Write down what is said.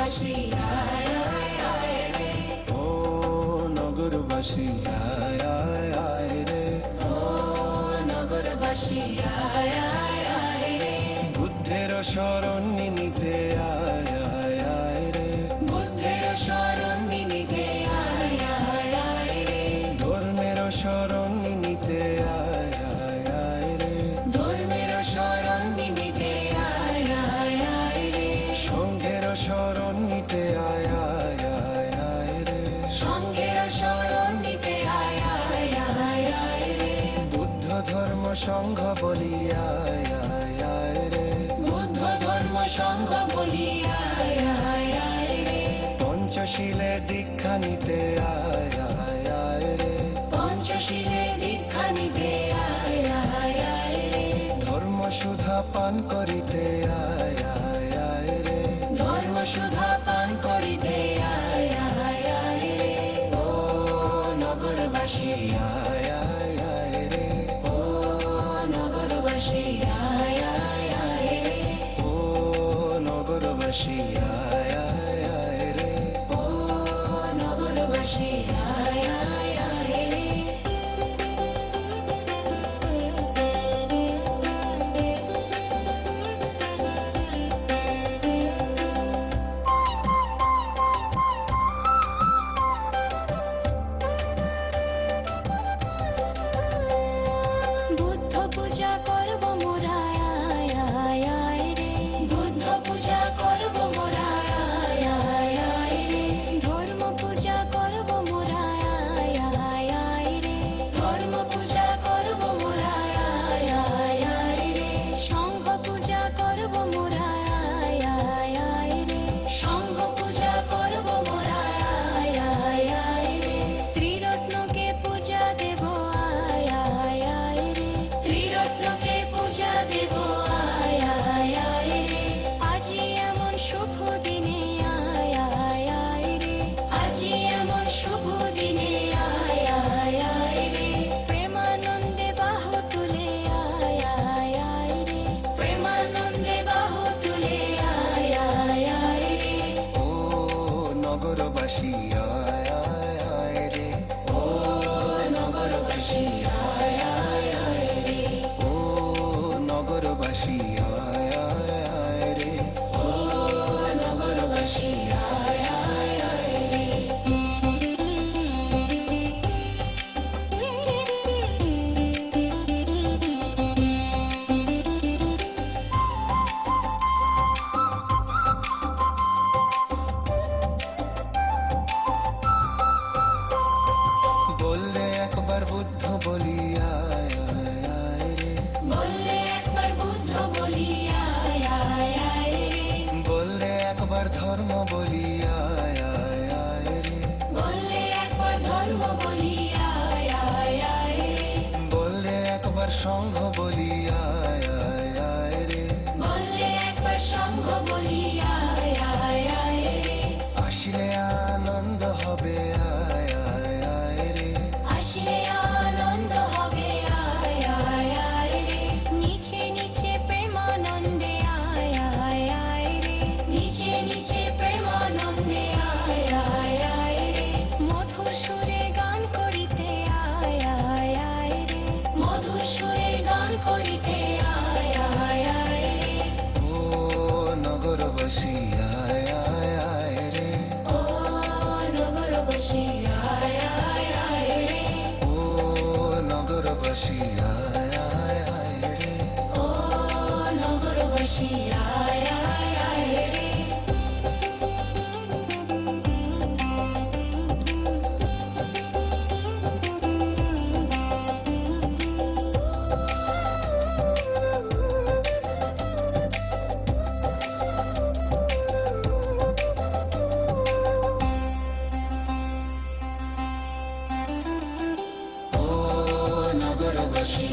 নগরবাসী আয় আয় আয় রে, ও নগরবাসী আয় আয় আয় রে, ও নগরবাসী আয় আয় আয় রে, বুদ্ধের শরণ নিতে আয় আয় আয় রে, বুদ্ধের শরণ নিতে আয় আয় আয় রে, ধর্মের শরণ নিতে আয় আয় আয় রে, ধর্মের শরণ নিতে আয় আয় আয় রে, সংঘের শরণ নিতে আয় আয় আয় আয় রে, সংঘের শরণ নিতে আয় আয় আয় আয় রে, বুদ্ধ ধর্ম সংঘ বলি আয় আয় আয় রে, বুদ্ধ ধর্ম সংঘ বলি আয় আয় আয় রে, পঞ্চশীলে দীক্ষা নিতে আয় আয় আয় রে, পঞ্চশীলে দীক্ষা নিতে আয় আয় আয় রে, ধর্ম সুধা পান করিতে আয় আয় আয় রে, ধর্ম সুধা পান করিতে আয় আয় আয় রে, ও নগরবাসী আয় আয় আয় রে, ও নগরবাসী আয় আয় আয় রে, ও নগরবাসী আয় আয় আয় রে, ও নগরবাসী আয় আয় আয় রে, বুদ্ধ পূজা করব মোরা আয় আয় আয় রে, বুদ্ধ পূজা করব মোরা আয় আয় আয় রে, ধর্ম পূজা করব মোরা আয় আয় আয় রে, ধর্ম পূজা করব মোরা আয় আয় আয় রে, সংঘ পূজা করব মোরা আয় আয় আয় রে, সংঘ পূজা করব মোরা আয় আয় আয় রে, ত্রিরত্নকে পূজা দেব আয় আয় আয় রে, ত্রিরত্নকে পূজা দেব আয় আয় আয় রে, আজি এমন শুভ দিনে আয় আয় আয় রে, আজি এমন শুভ দিনে আয় আয় আয় রে, প্রেমানন্দে বাহু তুলে আয় আয় আয় রে, প্রেমানন্দে বাহু তুলে আয় আয় আয় রে, ও নগরবাসী আয় আয় আয় রে, ও নগরবাসী আয় আয় আয় রে, ও নগরবাসী আয় আয় আয় রে, ও নগরবাসী আয় আয় আয় রে, বললে একবার বুদ্ধ বলি আয় আয় আয় রে, বললে একবার বুদ্ধ বলি আয় আয় আয় রে, বললে একবার ধর্ম বলি আয় আয় আয় রে, বললে একবার ধর্ম বলি আয় আয় আয় রে, বললে একবার সংঘ বলি আয় আয় আয় রে, বললে একবার সংঘ বলি আয় আয় আয় রে, আসলে আনন্দ হবে আয় আয় আয় রে, আসলে আনন্দ হবে আয় আয় আয় রে, নিচে নিচে প্রেমানন্দে আয় আয় আয় রে, নিচে নিচে প্রেমানন্দে আয় আয় আয় রে, মধুর সুরে গান করিতে আয় আয় আয় রে, মধুর সুরে গান করিতে আয় আয় আয় রে, ও নগরবাসী আয় আয় আয় রে, ও নগরবাসী আয় আয় আয় রে, ও নগরবাসী আয় আয় আয় রে, ও নগরবাসী আয় আয় আয় রে, ও নগরবাসী